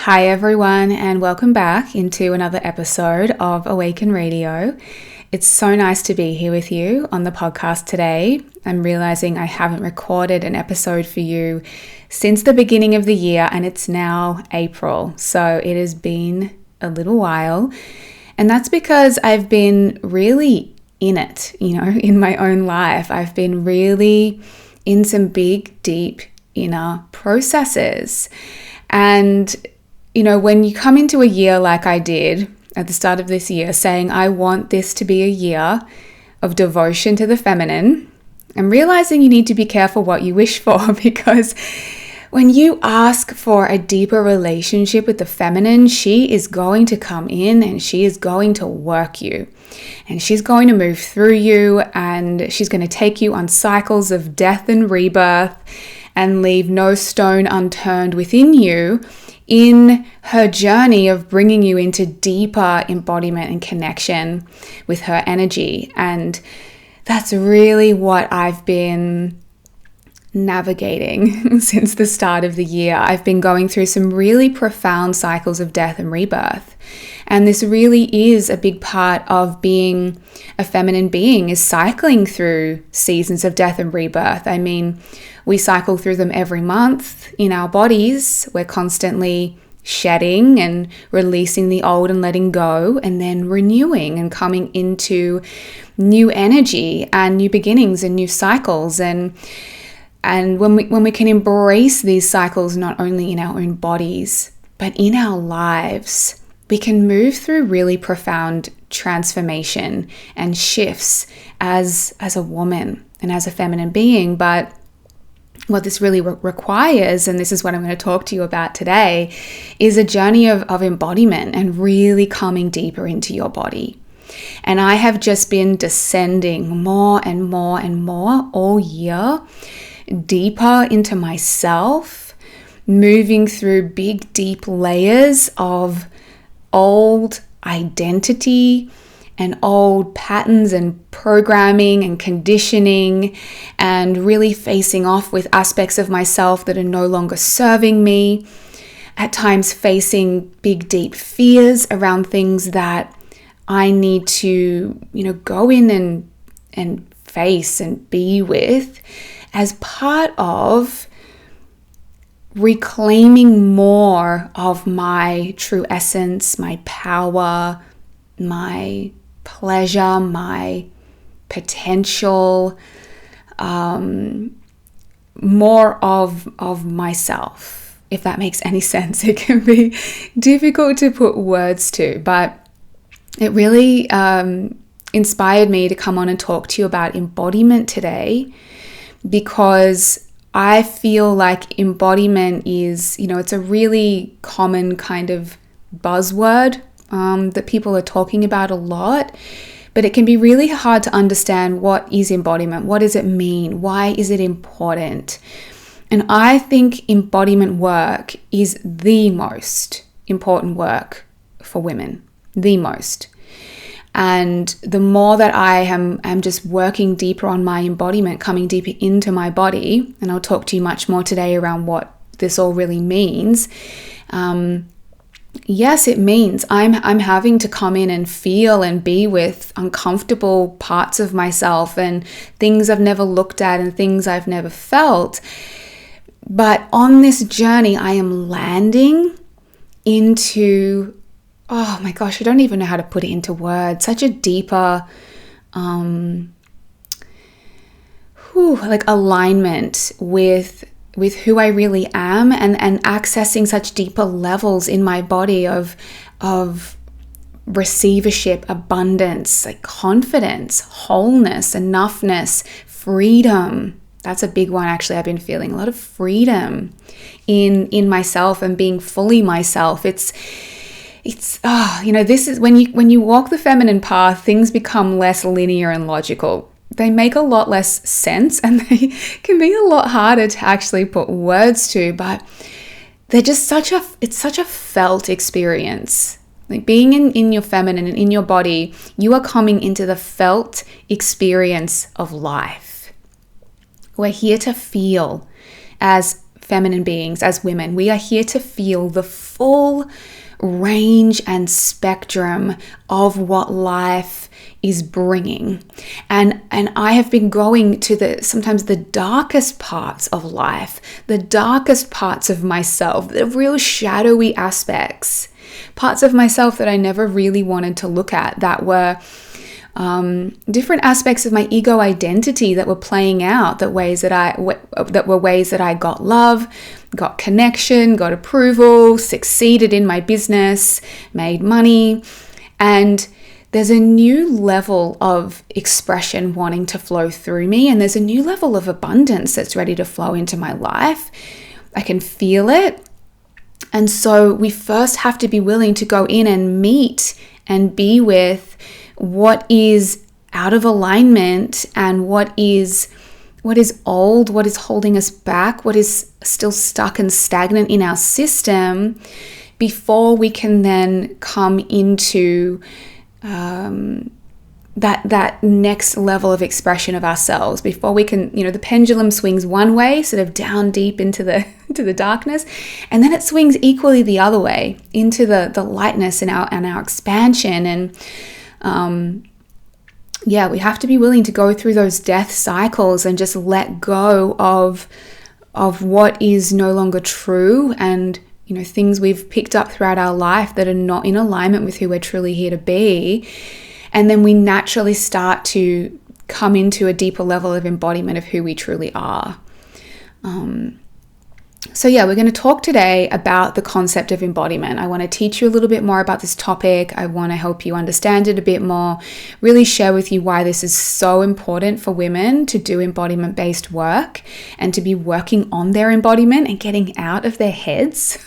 Hi everyone, and welcome back into another episode of Awaken Radio. It's so nice to be here with you on the podcast today. I'm realizing I haven't recorded an episode for you since the beginning of the year, and it's now April, so it has been a little while. And that's because I've been really in it, in my own life. I've been really in some big, deep inner processes. And when you come into a year like I did at the start of this year, saying, I want this to be a year of devotion to the feminine, I'm realizing you need to be careful what you wish for, because when you ask for a deeper relationship with the feminine, she is going to come in and she is going to work you. And she's going to move through you, and she's going to take you on cycles of death and rebirth and leave no stone unturned within you in her journey of bringing you into deeper embodiment and connection with her energy. And that's really what I've been navigating since the start of the year. I've been going through some really profound cycles of death and rebirth. And this really is a big part of being a feminine being, is cycling through seasons of death and rebirth. I mean, we cycle through them every month in our bodies. We're constantly shedding and releasing the old and letting go, and then renewing and coming into new energy and new beginnings and new cycles. And when we can embrace these cycles, not only in our own bodies, but in our lives, we can move through really profound transformation and shifts as a woman and as a feminine being. But what this really requires, and this is what I'm going to talk to you about today, is a journey of embodiment and really coming deeper into your body. And I have just been descending more and more and more all year, deeper into myself, moving through big, deep layers of old identity and old patterns and programming and conditioning, and really facing off with aspects of myself that are no longer serving me. At times facing big, deep fears around things that I need to, go in and face and be with as part of reclaiming more of my true essence, my power, my pleasure, my potential, more of myself, if that makes any sense. It can be difficult to put words to, but it really inspired me to come on and talk to you about embodiment today, because I feel like embodiment is, it's a really common kind of buzzword that people are talking about a lot, but it can be really hard to understand what is embodiment, what does it mean, why is it important? And I think embodiment work is the most important work for women, the most. And the more that I am just working deeper on my embodiment, coming deeper into my body, and I'll talk to you much more today around what this all really means. Yes, it means I'm having to come in and feel and be with uncomfortable parts of myself and things I've never looked at and things I've never felt. But on this journey, I am landing into, oh my gosh, I don't even know how to put it into words, such a deeper alignment with who I really am, and accessing such deeper levels in my body of receivership, abundance, like confidence, wholeness, enoughness, freedom. That's a big one, actually. I've been feeling a lot of freedom in myself and being fully myself. This is when you walk the feminine path, things become less linear and logical. They make a lot less sense, and they can be a lot harder to actually put words to, but they're just it's such a felt experience. Like being in your feminine and in your body, you are coming into the felt experience of life. We're here to feel as feminine beings, as women, we are here to feel the full range and spectrum of what life is bringing. And I have been going to sometimes the darkest parts of life, the darkest parts of myself, the real shadowy aspects, parts of myself that I never really wanted to look at, that were different aspects of my ego identity that were playing out, that were ways that I got love, got connection, got approval, succeeded in my business, made money. And there's a new level of expression wanting to flow through me, and there's a new level of abundance that's ready to flow into my life. I can feel it. And so we first have to be willing to go in and meet and be with what is out of alignment and what is old, what is holding us back, what is still stuck and stagnant in our system, before we can then come into that next level of expression of ourselves, before we can, the pendulum swings one way, sort of down deep into the darkness, and then it swings equally the other way into the lightness and our expansion. And we have to be willing to go through those death cycles and just let go of what is no longer true, and things we've picked up throughout our life that are not in alignment with who we're truly here to be. And then we naturally start to come into a deeper level of embodiment of who we truly are. We're going to talk today about the concept of embodiment. I want to teach you a little bit more about this topic. I want to help you understand it a bit more, really share with you why this is so important for women to do embodiment-based work and to be working on their embodiment and getting out of their heads.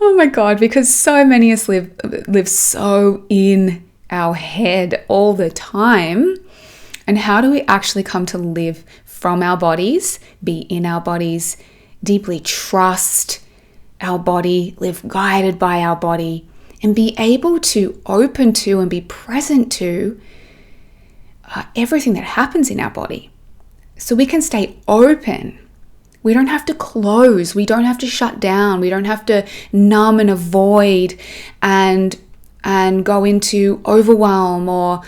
Oh my God, because so many of us live so in our head all the time. And how do we actually come to live from our bodies, be in our bodies, deeply trust our body, live guided by our body, and be able to open to and be present to everything that happens in our body, so we can stay open. We don't have to close. We don't have to shut down. We don't have to numb and avoid and go into overwhelm or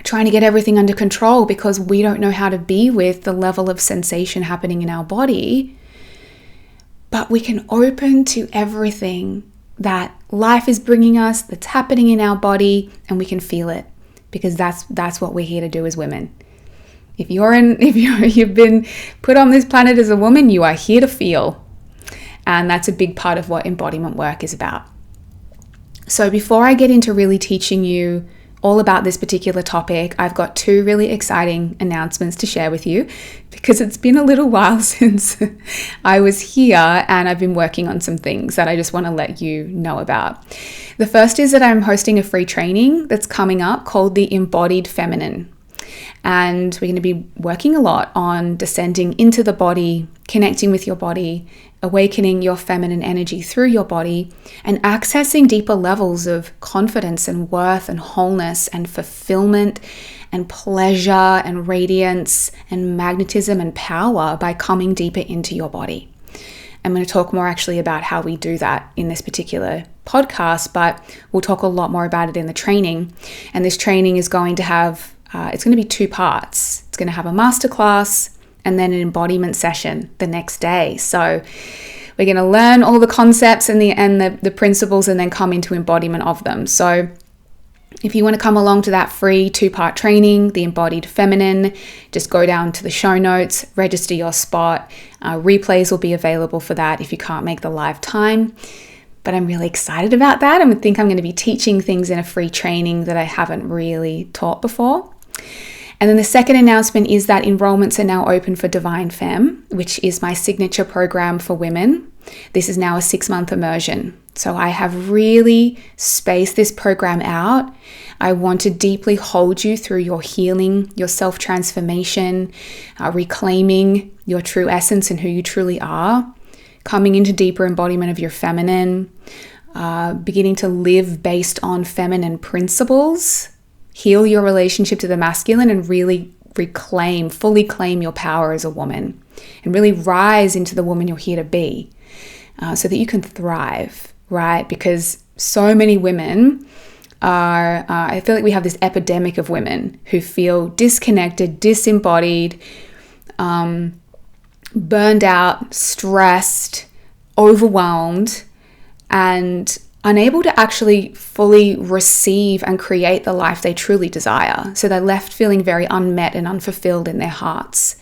trying to get everything under control, because we don't know how to be with the level of sensation happening in our body. But we can open to everything that life is bringing us, that's happening in our body, and we can feel it, because that's what we're here to do as women. If you've been put on this planet as a woman, you are here to feel. And that's a big part of what embodiment work is about. So before I get into really teaching you all about this particular topic, I've got two really exciting announcements to share with you, because it's been a little while since I was here and I've been working on some things that I just want to let you know about. The first is that I'm hosting a free training that's coming up called the Embodied Feminine. And we're going to be working a lot on descending into the body, connecting with your body, awakening your feminine energy through your body, and accessing deeper levels of confidence and worth and wholeness and fulfillment and pleasure and radiance and magnetism and power by coming deeper into your body. I'm going to talk more actually about how we do that in this particular podcast, but we'll talk a lot more about it in the training. And this training is going to have it's going to be 2 parts. It's going to have a masterclass and then an embodiment session the next day. So we're going to learn all the concepts and the principles, and then come into embodiment of them. So if you want to come along to that free 2-part training, the Embodied Feminine, just go down to the show notes, register your spot. Replays will be available for that if you can't make the live time. But I'm really excited about that. I think I'm going to be teaching things in a free training that I haven't really taught before. And then the second announcement is that enrollments are now open for Divine Femme, which is my signature program for women. This is now a 6-month immersion. So I have really spaced this program out. I want to deeply hold you through your healing, your self-transformation, reclaiming your true essence and who you truly are, coming into deeper embodiment of your feminine, beginning to live based on feminine principles, heal your relationship to the masculine, and really fully claim your power as a woman and really rise into the woman you're here to be, so that you can thrive, right? Because so many women I feel like we have this epidemic of women who feel disconnected, disembodied, burned out, stressed, overwhelmed, and unable to actually fully receive and create the life they truly desire. So they're left feeling very unmet and unfulfilled in their hearts.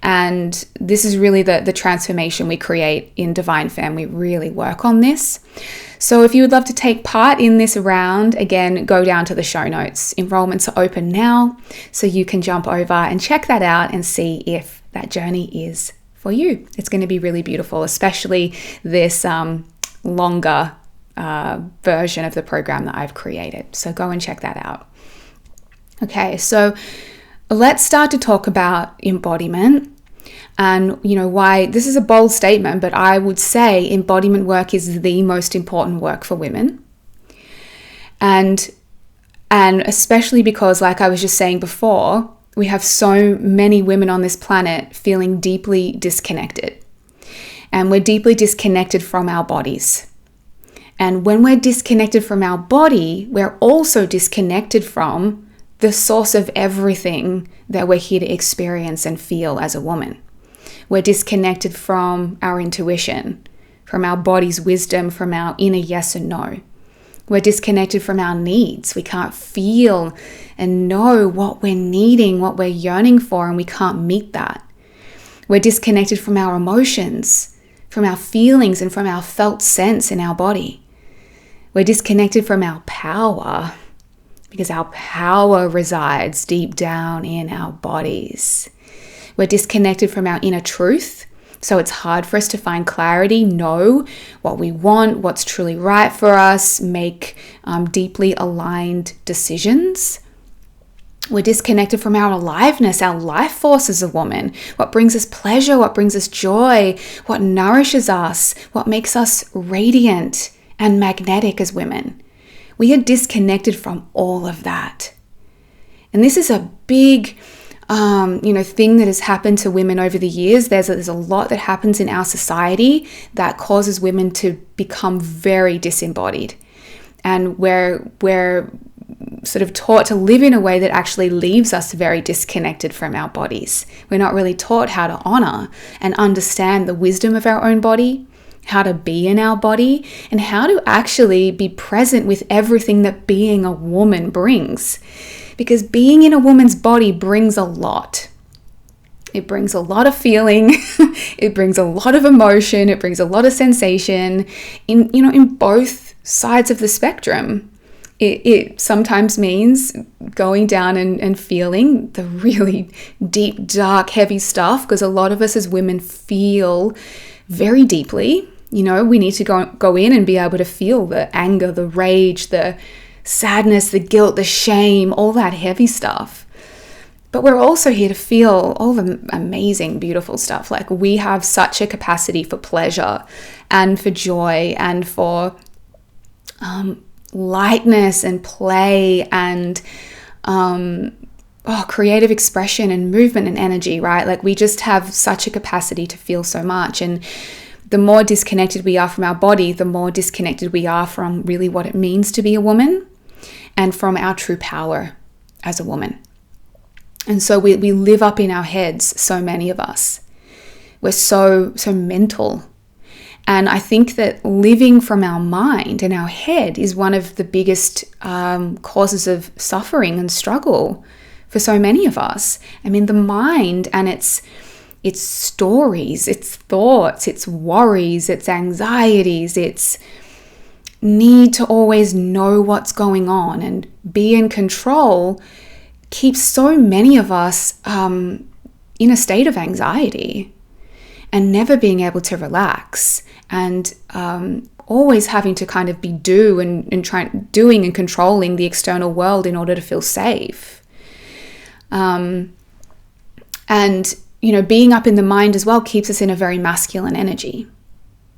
And this is really the transformation we create in Divine Femme. We really work on this. So if you would love to take part in this round, again, go down to the show notes. Enrollments are open now, so you can jump over and check that out and see if that journey is for you. It's going to be really beautiful, especially this longer version of the program that I've created. So go and check that out. Okay, so let's start to talk about embodiment. And why this is a bold statement, but I would say embodiment work is the most important work for women. And especially because, like I was just saying before, we have so many women on this planet feeling deeply disconnected. And we're deeply disconnected from our bodies. And when we're disconnected from our body, we're also disconnected from the source of everything that we're here to experience and feel as a woman. We're disconnected from our intuition, from our body's wisdom, from our inner yes and no. We're disconnected from our needs. We can't feel and know what we're needing, what we're yearning for, and we can't meet that. We're disconnected from our emotions, from our feelings, and from our felt sense in our body. We're disconnected from our power, because our power resides deep down in our bodies. We're disconnected from our inner truth, so it's hard for us to find clarity, know what we want, what's truly right for us, make deeply aligned decisions. We're disconnected from our aliveness, our life force as a woman, what brings us pleasure, what brings us joy, what nourishes us, what makes us radiant and magnetic as women. We are disconnected from all of that. And this is a big thing that has happened to women over the years. There's a lot that happens in our society that causes women to become very disembodied. And we're sort of taught to live in a way that actually leaves us very disconnected from our bodies. We're not really taught how to honor and understand the wisdom of our own body, how to be in our body, and how to actually be present with everything that being a woman brings. Because being in a woman's body brings a lot. It brings a lot of feeling, it brings a lot of emotion, it brings a lot of sensation in both sides of the spectrum. It sometimes means going down and feeling the really deep, dark, heavy stuff, because a lot of us as women feel very deeply. We need to go in and be able to feel the anger, the rage, the sadness, the guilt, the shame, all that heavy stuff. But we're also here to feel all the amazing, beautiful stuff. Like, we have such a capacity for pleasure and for joy and for lightness and play and creative expression and movement and energy, right? Like, we just have such a capacity to feel so much. And the more disconnected we are from our body, the more disconnected we are from really what it means to be a woman and from our true power as a woman. And so we live up in our heads, so many of us. We're so mental. And I think that living from our mind and our head is one of the biggest causes of suffering and struggle for so many of us. I mean, the mind and its stories, its thoughts, its worries, its anxieties, its need to always know what's going on and be in control keeps so many of us in a state of anxiety and never being able to relax and always having to kind of be doing and controlling the external world in order to feel safe. And being up in the mind as well keeps us in a very masculine energy.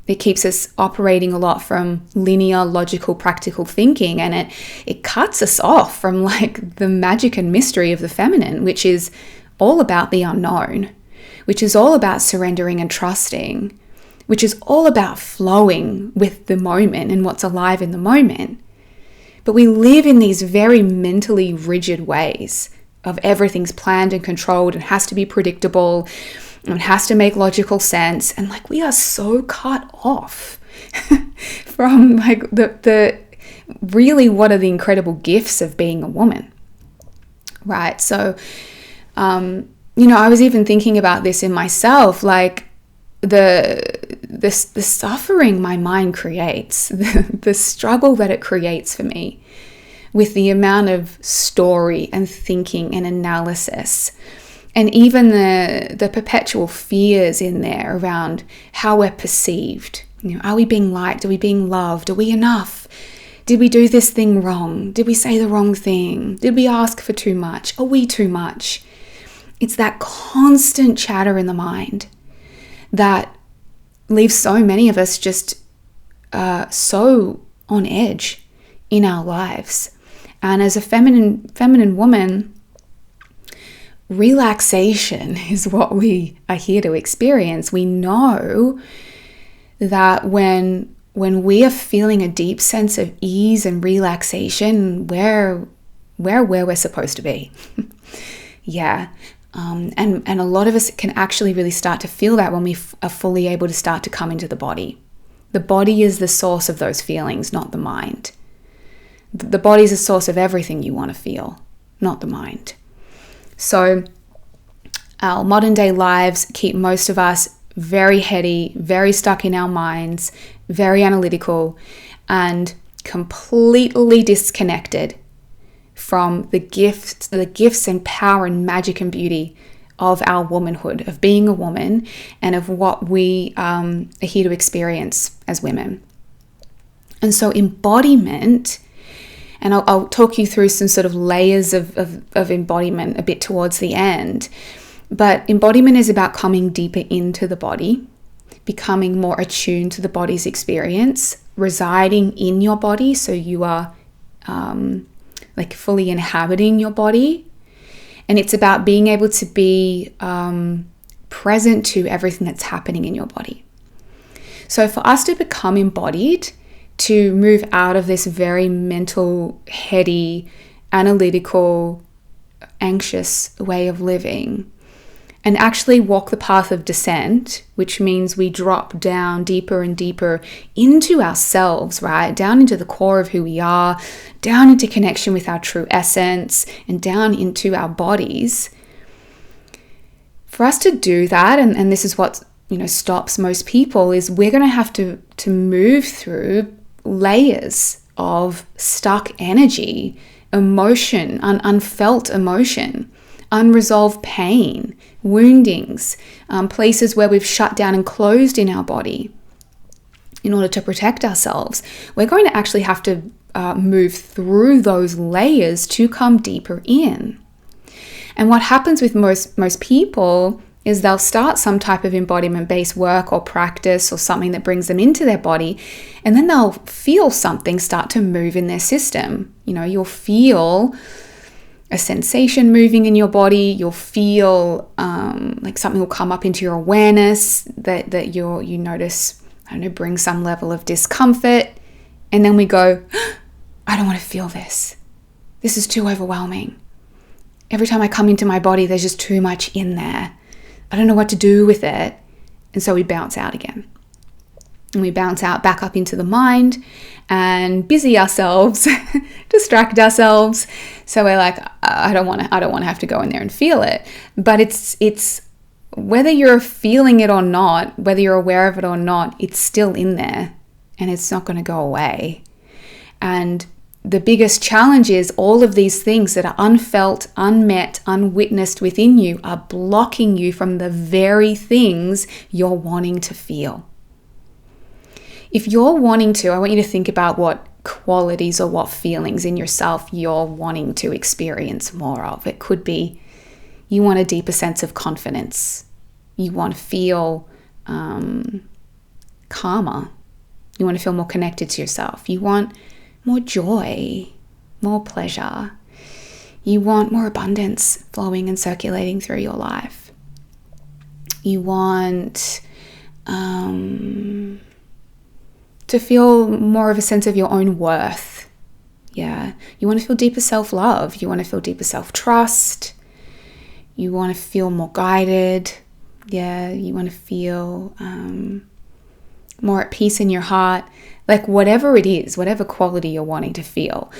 It keeps us operating a lot from linear, logical, practical thinking, and it cuts us off from like the magic and mystery of the feminine, which is all about the unknown, which is all about surrendering and trusting, which is all about flowing with the moment and what's alive in the moment. But we live in these very mentally rigid ways of everything's planned and controlled and has to be predictable and has to make logical sense. And like, we are so cut off from like the really what are the incredible gifts of being a woman, right? So, I was even thinking about this in myself, like the suffering my mind creates, the struggle that it creates for me with the amount of story and thinking and analysis, and even the perpetual fears in there around how we're perceived. Are we being liked? Are we being loved? Are we enough? Did we do this thing wrong? Did we say the wrong thing? Did we ask for too much? Are we too much? It's that constant chatter in the mind that leaves so many of us just so on edge in our lives. And as a feminine woman, relaxation is what we are here to experience. We know that when we are feeling a deep sense of ease and relaxation, we're where we're supposed to be. Yeah. And a lot of us can actually really start to feel that when we are fully able to start to come into the body. The body is the source of those feelings, not the mind. The body is the source of everything you want to feel, not the mind. So our modern day lives keep most of us very heady, very stuck in our minds, very analytical, and completely disconnected from the gifts and power and magic and beauty of our womanhood, of being a woman, and of what we are here to experience as women. And so embodiment, and I'll talk you through some sort of layers of embodiment a bit towards the end, but embodiment is about coming deeper into the body, becoming more attuned to the body's experience, residing in your body, so you are like fully inhabiting your body. And it's about being able to be present to everything that's happening in your body. So for us to become embodied, to move out of this very mental, heady, analytical, anxious way of living, and actually walk the path of descent, which means we drop down deeper and deeper into ourselves, right? Down into the core of who we are, down into connection with our true essence, and down into our bodies. For us to do that, and this is what stops most people, is we're going to have to move through layers of stuck energy, emotion, unfelt emotion, unresolved pain, woundings, places where we've shut down and closed in our body in order to protect ourselves. We're going to actually have to move through those layers to come deeper in. And what happens with most people is they'll start some type of embodiment-based work or practice or something that brings them into their body, and then they'll feel something start to move in their system. You'll feel a sensation moving in your body. You'll feel like something will come up into your awareness that you notice, bring some level of discomfort. And then we go, I don't want to feel this. This is too overwhelming. Every time I come into my body, there's just too much in there. I don't know what to do with it. And so we bounce out again. And we bounce out back up into the mind and busy ourselves, distract ourselves. So we're like, I don't want to have to go in there and feel it. But it's whether you're feeling it or not, whether you're aware of it or not, it's still in there and it's not going to go away. And the biggest challenge is all of these things that are unfelt, unmet, unwitnessed within you are blocking you from the very things you're wanting to feel. If you're wanting to, I want you to think about what qualities or what feelings in yourself you're wanting to experience more of. It could be you want a deeper sense of confidence. You want to feel calmer. You want to feel more connected to yourself. You want more joy, more pleasure. You want more abundance flowing and circulating through your life. You want to feel more of a sense of your own worth. Yeah. You want to feel deeper self-love. You want to feel deeper self-trust. You want to feel more guided. Yeah. You want to feel more at peace in your heart. Like whatever it is, whatever quality you're wanting to feel.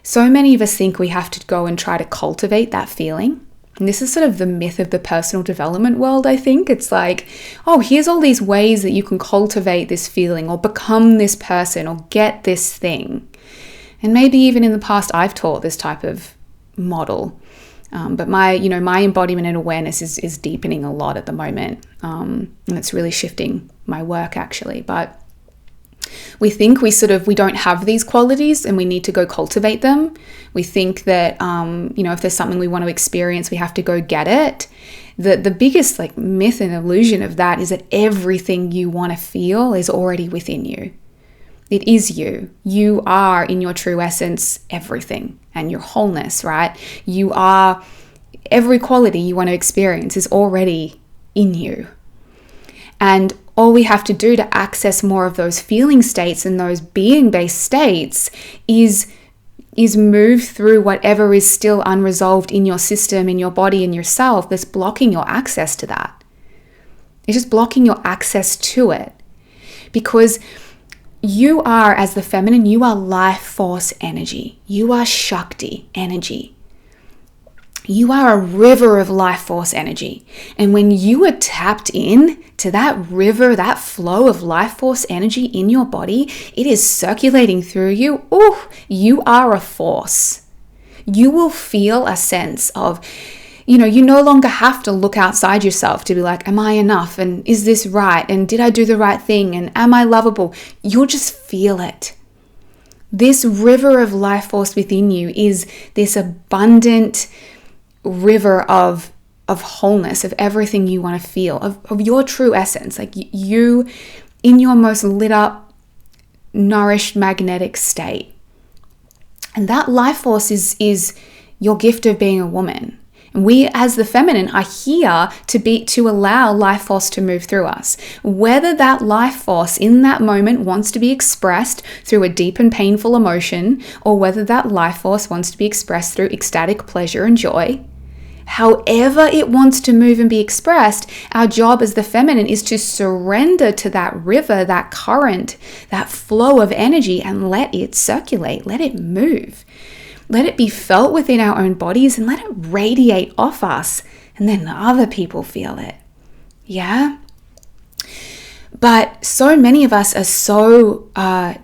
So many of us think we have to go and try to cultivate that feeling. And this is sort of the myth of the personal development world, I think. It's like, oh, here's all these ways that you can cultivate this feeling or become this person or get this thing. And maybe even in the past, I've taught this type of model. But my embodiment and awareness is deepening a lot at the moment. And it's really shifting my work actually. But we think we don't have these qualities and we need to go cultivate them. We think that, if there's something we want to experience, we have to go get it. The biggest myth and illusion of that is that everything you want to feel is already within you. It is you. You are in your true essence, everything and your wholeness, right? You are, every quality you want to experience is already in you. And all we have to do to access more of those feeling states and those being-based states is move through whatever is still unresolved in your system, in your body, in yourself that's blocking your access to that. It's just blocking your access to it. Because you are, as the feminine, you are life force energy. You are Shakti energy. You are a river of life force energy. And when you are tapped in to that river, that flow of life force energy in your body, it is circulating through you. Oh, you are a force. You will feel a sense of, you no longer have to look outside yourself to be like, am I enough? And is this right? And did I do the right thing? And am I lovable? You'll just feel it. This river of life force within you is this abundant river of wholeness, of everything you want to feel, of your true essence. Like you in your most lit up, nourished, magnetic state. And that life force is your gift of being a woman. And we as the feminine are here to allow life force to move through us. Whether that life force in that moment wants to be expressed through a deep and painful emotion, or whether that life force wants to be expressed through ecstatic pleasure and joy, however it wants to move and be expressed, our job as the feminine is to surrender to that river, that current, that flow of energy, and let it circulate, let it move. Let it be felt within our own bodies and let it radiate off us, and then other people feel it. Yeah? But so many of us are so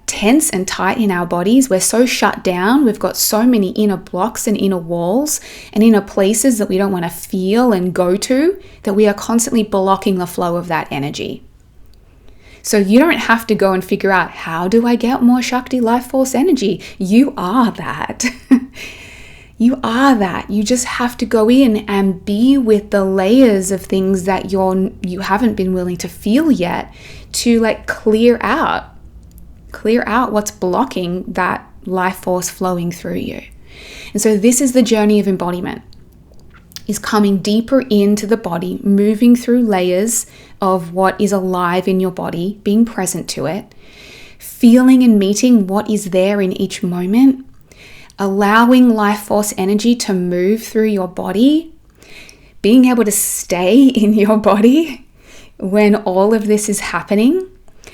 tense and tight in our bodies. We're so shut down. We've got so many inner blocks and inner walls and inner places that we don't want to feel and go to, that we are constantly blocking the flow of that energy. So you don't have to go and figure out, how do I get more Shakti life force energy? You are that. You are that. You just have to go in and be with the layers of things that you haven't been willing to feel yet, to clear out what's blocking that life force flowing through you. And so this is the journey of embodiment, is coming deeper into the body, moving through layers of what is alive in your body, being present to it, feeling and meeting what is there in each moment, allowing life force energy to move through your body, being able to stay in your body when all of this is happening,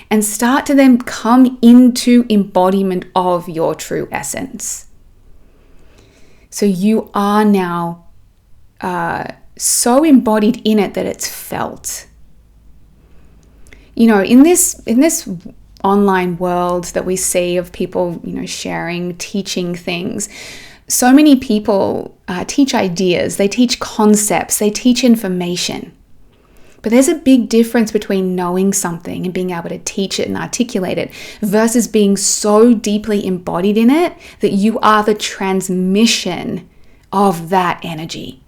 and start to then come into embodiment of your true essence. So you are now so embodied in it that it's felt. In this online world that we see of people, sharing, teaching things, so many people teach ideas, they teach concepts, they teach information. But there's a big difference between knowing something and being able to teach it and articulate it versus being so deeply embodied in it that you are the transmission of that energy.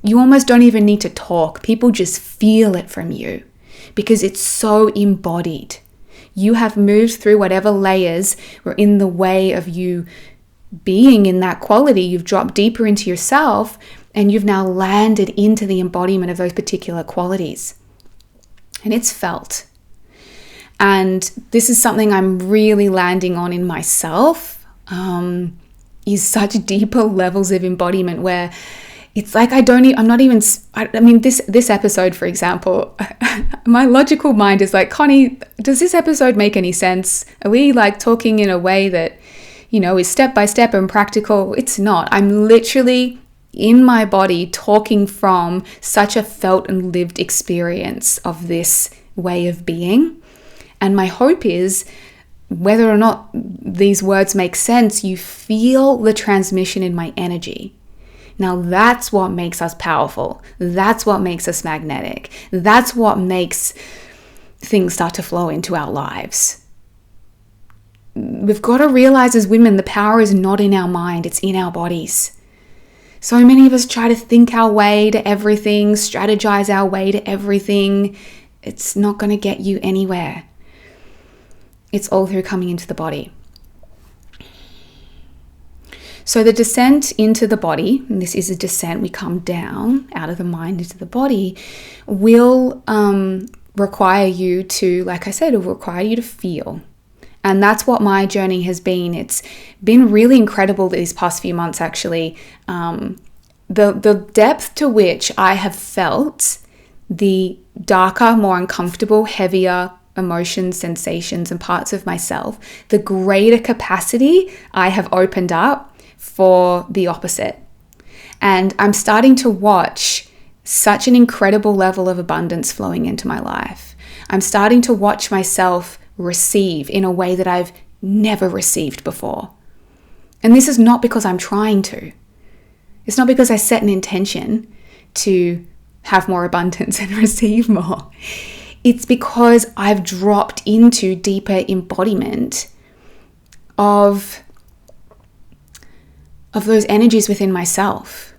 You almost don't even need to talk. People just feel it from you because it's so embodied. You have moved through whatever layers were in the way of you being in that quality, you've dropped deeper into yourself, and you've now landed into the embodiment of those particular qualities. And it's felt. And this is something I'm really landing on in myself, is such deeper levels of embodiment where it's like this episode, for example, my logical mind is like, Connie, does this episode make any sense? Are we like talking in a way that, is step by step and practical? It's not. I'm literally in my body talking from such a felt and lived experience of this way of being. And my hope is, whether or not these words make sense, you feel the transmission in my energy. Now that's what makes us powerful. That's what makes us magnetic. That's what makes things start to flow into our lives. We've got to realize as women, the power is not in our mind, it's in our bodies. So many of us try to think our way to everything, strategize our way to everything. It's not going to get you anywhere. It's all through coming into the body. So the descent into the body, and this is a descent, we come down out of the mind into the body, will require you to, like I said, it will require you to feel. And that's what my journey has been. It's been really incredible these past few months, actually. The depth to which I have felt the darker, more uncomfortable, heavier emotions, sensations, and parts of myself, the greater capacity I have opened up for the opposite. And I'm starting to watch such an incredible level of abundance flowing into my life. I'm starting to watch myself receive in a way that I've never received before. And this is not because I'm trying to. It's not because I set an intention to have more abundance and receive more. It's because I've dropped into deeper embodiment of those energies within myself.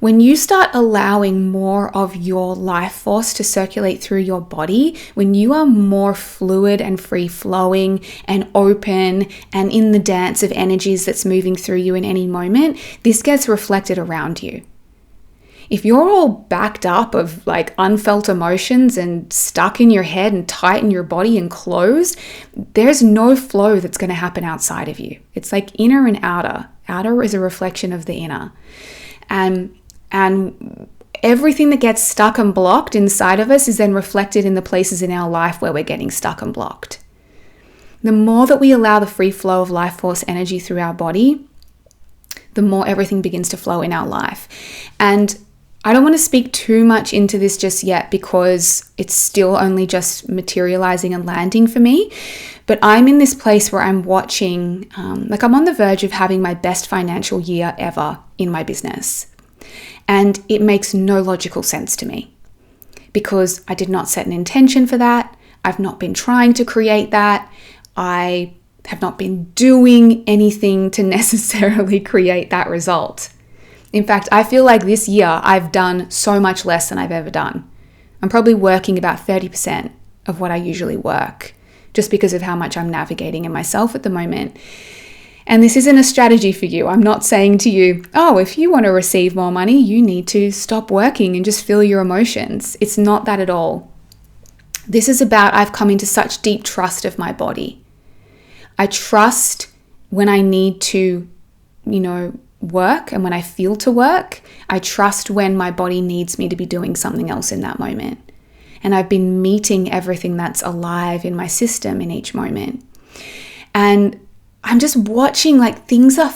When you start allowing more of your life force to circulate through your body, when you are more fluid and free flowing and open and in the dance of energies that's moving through you in any moment, this gets reflected around you. If you're all backed up of like unfelt emotions and stuck in your head and tight in your body and closed, there's no flow that's going to happen outside of you. It's like inner and outer. Outer is a reflection of the inner. And everything that gets stuck and blocked inside of us is then reflected in the places in our life where we're getting stuck and blocked. The more that we allow the free flow of life force energy through our body, the more everything begins to flow in our life. And I don't want to speak too much into this just yet because it's still only just materializing and landing for me. But I'm in this place where I'm watching, I'm on the verge of having my best financial year ever in my business. And it makes no logical sense to me because I did not set an intention for that. I've not been trying to create that. I have not been doing anything to necessarily create that result. In fact, I feel like this year I've done so much less than I've ever done. I'm probably working about 30% of what I usually work just because of how much I'm navigating in myself at the moment. And this isn't a strategy for you. I'm not saying to you, oh, if you want to receive more money, you need to stop working and just feel your emotions. It's not that at all. This is about I've come into such deep trust of my body. I trust when I need to, work and when I feel to work. I trust when my body needs me to be doing something else in that moment. And I've been meeting everything that's alive in my system in each moment. And I'm just watching like things are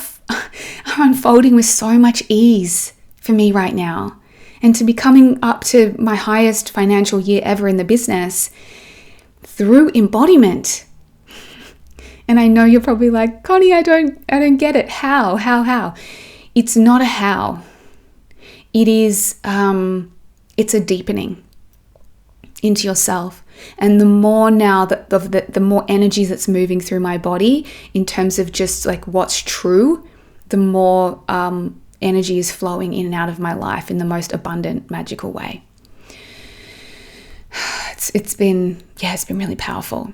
unfolding with so much ease for me right now. And to be coming up to my highest financial year ever in the business through embodiment. And I know you're probably like, Connie, I don't get it. How? It's not a how. It is, it's a deepening into yourself. And the more now that the more energy that's moving through my body in terms of just like what's true, the more energy is flowing in and out of my life in the most abundant, magical way. It's been really powerful.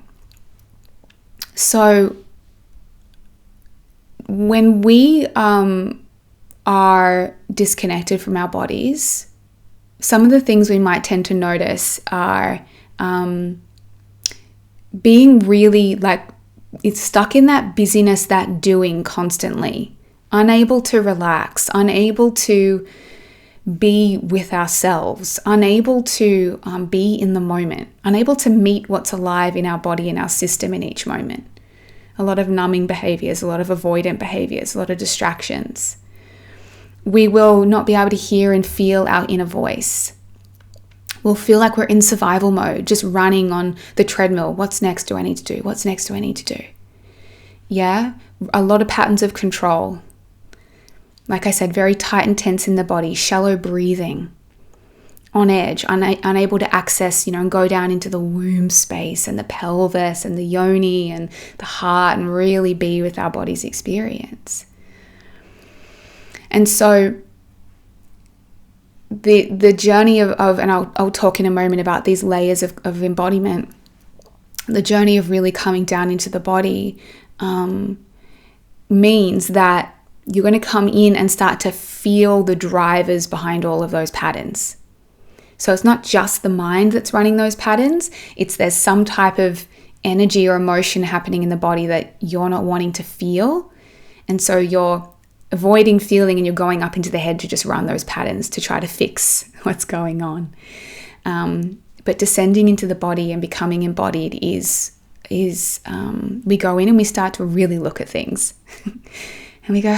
So when we are disconnected from our bodies, some of the things we might tend to notice are being really like, it's stuck in that busyness, that doing constantly, unable to relax, unable to be with ourselves, unable to be in the moment, unable to meet what's alive in our body and our system in each moment. A lot of numbing behaviors, a lot of avoidant behaviors, a lot of distractions. We will not be able to hear and feel our inner voice. We'll feel like we're in survival mode, just running on the treadmill. What's next do I need to do? What's next do I need to do? Yeah, a lot of patterns of control. Like I said, very tight and tense in the body, shallow breathing, on edge, unable to access, and go down into the womb space and the pelvis and the yoni and the heart and really be with our body's experience. And so the journey of and I'll talk in a moment about these layers of embodiment, the journey of really coming down into the body means that you're going to come in and start to feel the drivers behind all of those patterns. So it's not just the mind that's running those patterns, there's some type of energy or emotion happening in the body that you're not wanting to feel. And so you're avoiding feeling and you're going up into the head to just run those patterns to try to fix what's going on. But descending into the body and becoming embodied is we go in and we start to really look at things. And we go,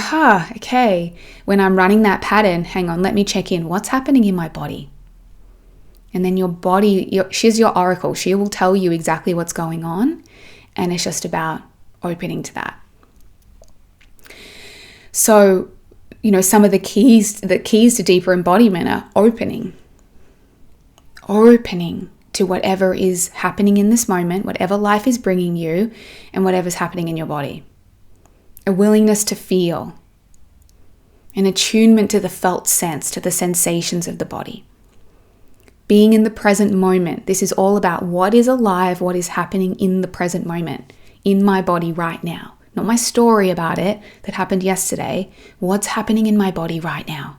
okay, when I'm running that pattern, hang on, let me check in. What's happening in my body? And then your body, she's your oracle. She will tell you exactly what's going on. And it's just about opening to that. So, some of the keys to deeper embodiment are opening to whatever is happening in this moment, whatever life is bringing you, and whatever's happening in your body. A willingness to feel, an attunement to the felt sense, to the sensations of the body. Being in the present moment. This is all about what is alive, what is happening in the present moment, in my body right now. Not my story about it that happened yesterday. What's happening in my body right now?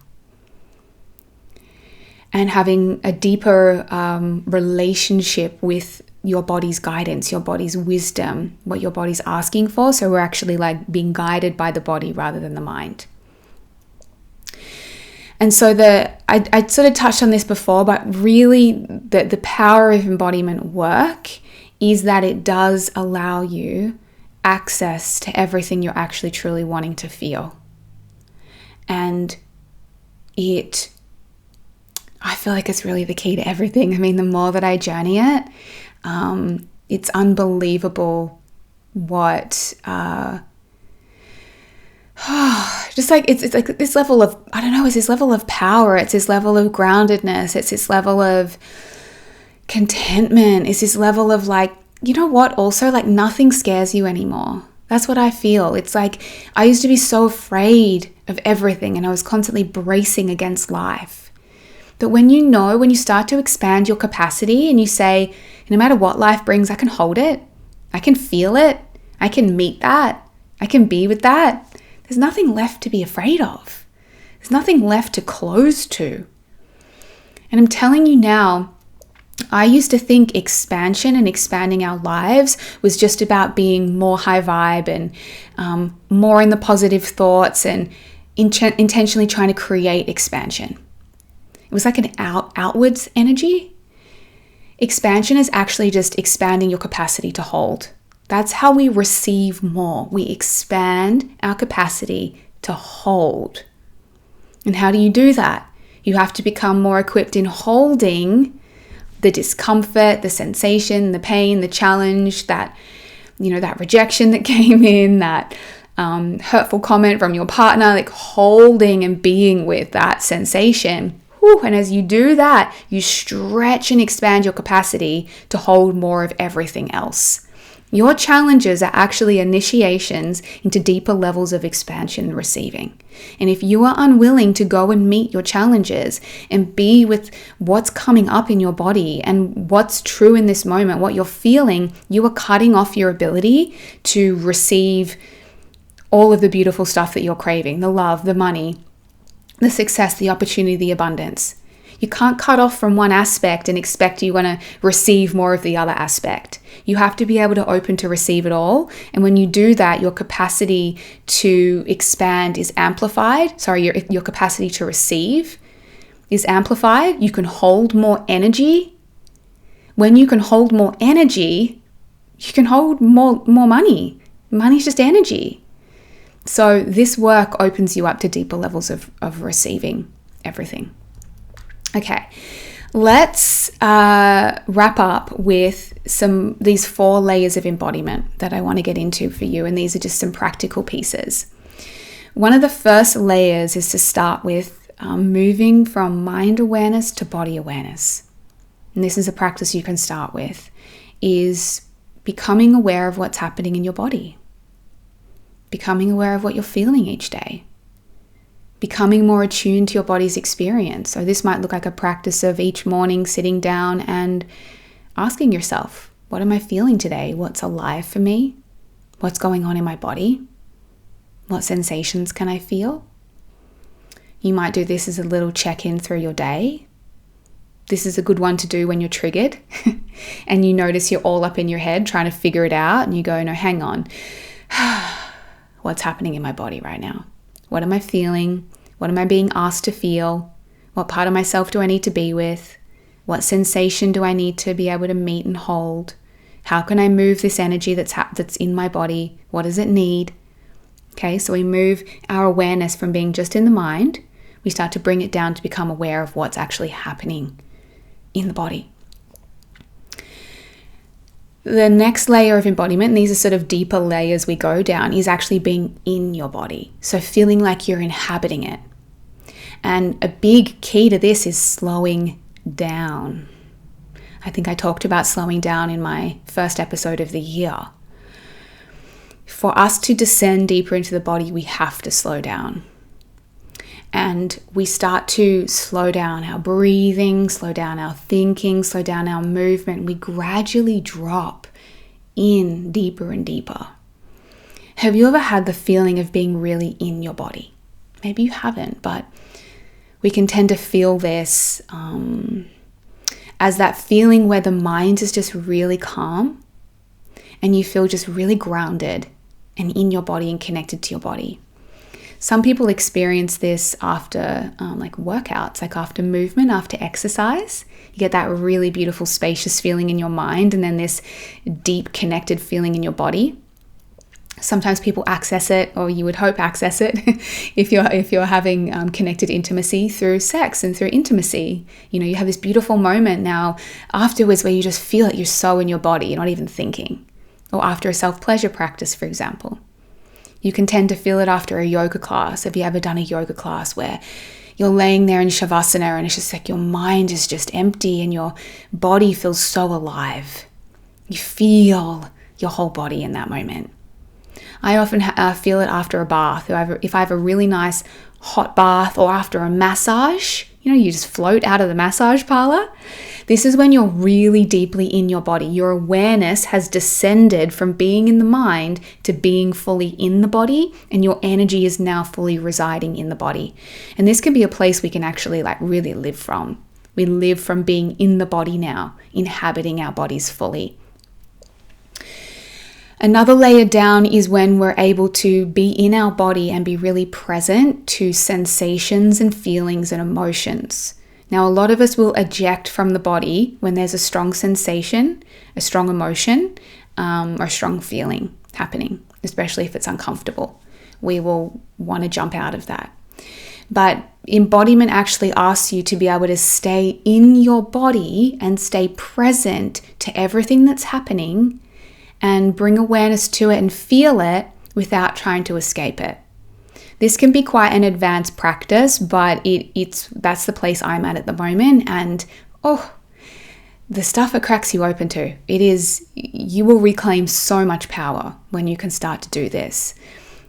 And having a deeper relationship with your body's guidance, your body's wisdom, what your body's asking for. So we're actually like being guided by the body rather than the mind. And so I sort of touched on this before, but really the power of embodiment work is that it does allow you access to everything you're actually truly wanting to feel. And I feel like it's really the key to everything. I mean, the more that I journey it, it's unbelievable what just like it's like this level of, I don't know, it's this level of power, it's this level of groundedness, it's this level of contentment, it's this level of like, you know what, also like nothing scares you anymore. That's what I feel. It's like I used to be so afraid of everything and I was constantly bracing against life. But when you start to expand your capacity and you say, no matter what life brings, I can hold it, I can feel it, I can meet that, I can be with that. There's nothing left to be afraid of. There's nothing left to close to. And I'm telling you now, I used to think expansion and expanding our lives was just about being more high vibe and more in the positive thoughts and intentionally trying to create expansion. It was like an outwards energy. Expansion is actually just expanding your capacity to hold. That's how we receive more. We expand our capacity to hold. And how do you do that? You have to become more equipped in holding the discomfort, the sensation, the pain, the challenge, that rejection that came in, that hurtful comment from your partner, like holding and being with that sensation. And as you do that, you stretch and expand your capacity to hold more of everything else. Your challenges are actually initiations into deeper levels of expansion and receiving. And if you are unwilling to go and meet your challenges and be with what's coming up in your body and what's true in this moment, what you're feeling, you are cutting off your ability to receive all of the beautiful stuff that you're craving, the love, the money, the success, the opportunity, the abundance. You can't cut off from one aspect and expect you're going to receive more of the other aspect. You have to be able to open to receive it all. And when you do that, your capacity to expand is amplified. Your capacity to receive is amplified. You can hold more energy. When you can hold more energy, you can hold more money. Money's just energy. So this work opens you up to deeper levels of receiving everything. Okay, let's wrap up with these 4 layers of embodiment that I want to get into for you. And these are just some practical pieces. One of the first layers is to start with moving from mind awareness to body awareness. And this is a practice you can start with, is becoming aware of what's happening in your body. Becoming aware of what you're feeling each day. Becoming more attuned to your body's experience. So this might look like a practice of each morning sitting down and asking yourself, what am I feeling today? What's alive for me? What's going on in my body? What sensations can I feel? You might do this as a little check-in through your day. This is a good one to do when you're triggered and you notice you're all up in your head trying to figure it out, and you go, no, hang on. What's happening in my body right now? What am I feeling? What am I being asked to feel? What part of myself do I need to be with? What sensation do I need to be able to meet and hold? How can I move this energy that's in my body? What does it need? Okay, so we move our awareness from being just in the mind. We start to bring it down to become aware of what's actually happening in the body. The next layer of embodiment, and these are sort of deeper layers we go down, is actually being in your body. So feeling like you're inhabiting it. And a big key to this is slowing down. I think I talked about slowing down in my first episode of the year. For us to descend deeper into the body, we have to slow down. And we start to slow down our breathing, slow down our thinking, slow down our movement. We gradually drop in deeper and deeper. Have you ever had the feeling of being really in your body? Maybe you haven't, but we can tend to feel this as that feeling where the mind is just really calm and you feel just really grounded and in your body and connected to your body. Some people experience this after workouts, like after movement, after exercise. You get that really beautiful spacious feeling in your mind and then this deep connected feeling in your body. Sometimes people access it, or you would hope access it, if you're having connected intimacy through sex and through intimacy. You know, you have this beautiful moment now afterwards where you just feel it, you're so in your body, you're not even thinking. Or after a self-pleasure practice, for example. You can tend to feel it after a yoga class. Have you ever done a yoga class where you're laying there in shavasana and it's just like your mind is just empty and your body feels so alive? You feel your whole body in that moment. I often feel it after a bath. If I have a really nice hot bath, or after a massage, you just float out of the massage parlor. This is when you're really deeply in your body. Your awareness has descended from being in the mind to being fully in the body, and your energy is now fully residing in the body. And this can be a place we can actually really live from. We live from being in the body now, inhabiting our bodies fully. Another layer down is when we're able to be in our body and be really present to sensations and feelings and emotions. Now, a lot of us will eject from the body when there's a strong sensation, a strong emotion, or a strong feeling happening, especially if it's uncomfortable. We will want to jump out of that. But embodiment actually asks you to be able to stay in your body and stay present to everything that's happening, and bring awareness to it and feel it without trying to escape it. This can be quite an advanced practice, but that's the place I'm at the moment. And the stuff it cracks you open to. You will reclaim so much power when you can start to do this.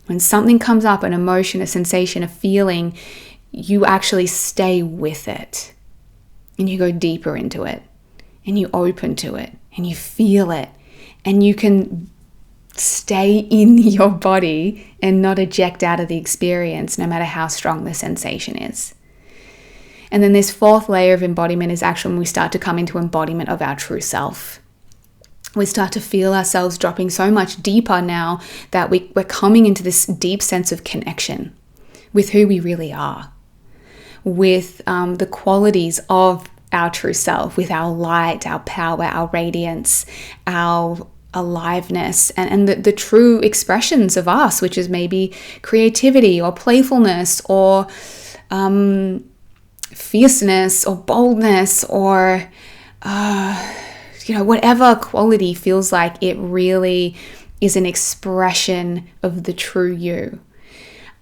When something comes up, an emotion, a sensation, a feeling, you actually stay with it and you go deeper into it and you open to it and you feel it. And you can stay in your body and not eject out of the experience, no matter how strong the sensation is. And then this fourth layer of embodiment is actually when we start to come into embodiment of our true self. We start to feel ourselves dropping so much deeper now that we're coming into this deep sense of connection with who we really are, with the qualities of our true self, with our light, our power, our radiance, our aliveness, and the true expressions of us, which is maybe creativity or playfulness or fierceness or boldness or whatever quality feels like it really is an expression of the true you.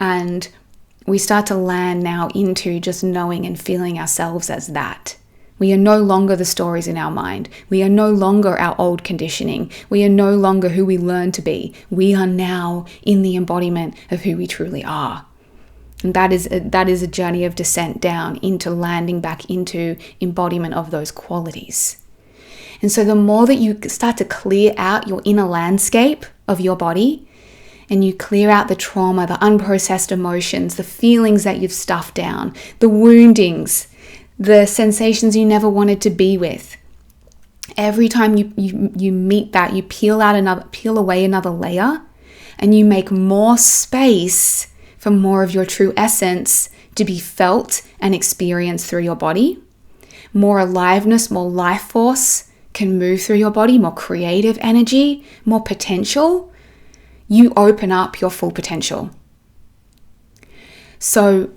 And we start to land now into just knowing and feeling ourselves as that. We are no longer the stories in our mind. We are no longer our old conditioning. We are no longer who we learn to be. We are now in the embodiment of who we truly are. And that is a journey of descent down into landing back into embodiment of those qualities. And so the more that you start to clear out your inner landscape of your body, and you clear out the trauma, the unprocessed emotions, the feelings that you've stuffed down, the woundings, the sensations you never wanted to be with. Every time you meet that, you peel away another layer, and you make more space for more of your true essence to be felt and experienced through your body. More aliveness, more life force can move through your body, more creative energy, more potential. You open up your full potential. So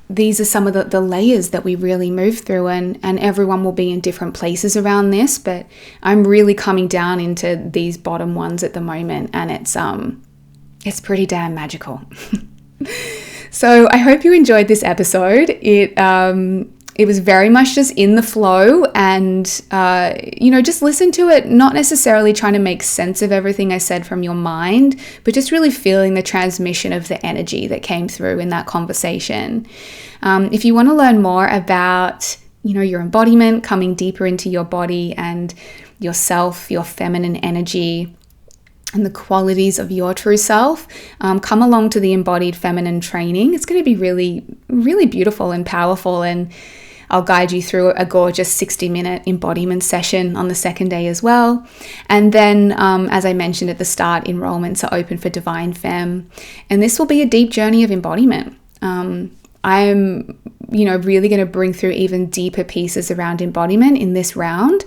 these are some of the layers that we really move through, and everyone will be in different places around this, but I'm really coming down into these bottom ones at the moment, and it's pretty damn magical. So I hope you enjoyed this episode. It was very much just in the flow, and just listen to it, not necessarily trying to make sense of everything I said from your mind, but just really feeling the transmission of the energy that came through in that conversation. If you want to learn more about your embodiment, coming deeper into your body and yourself, your feminine energy, and the qualities of your true self, come along to the Embodied Feminine training. It's going to be really, really beautiful and powerful, and I'll guide you through a gorgeous 60-minute embodiment session on the second day as well. And then, as I mentioned at the start, enrollments are open for Divine Femme, and this will be a deep journey of embodiment. I'm really going to bring through even deeper pieces around embodiment in this round,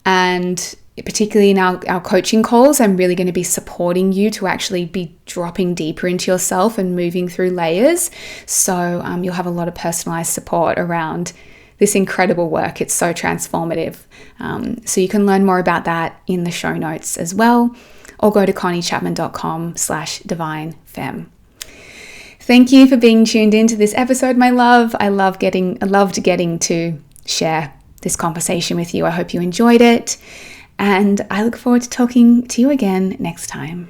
and particularly in our coaching calls, I'm really going to be supporting you to actually be dropping deeper into yourself and moving through layers. So you'll have a lot of personalized support around this incredible work. It's so transformative. So you can learn more about that in the show notes as well, or go to conniechapman.com/divinefemme. Thank you for being tuned into this episode, my love. I loved getting to share this conversation with you. I hope you enjoyed it. And I look forward to talking to you again next time.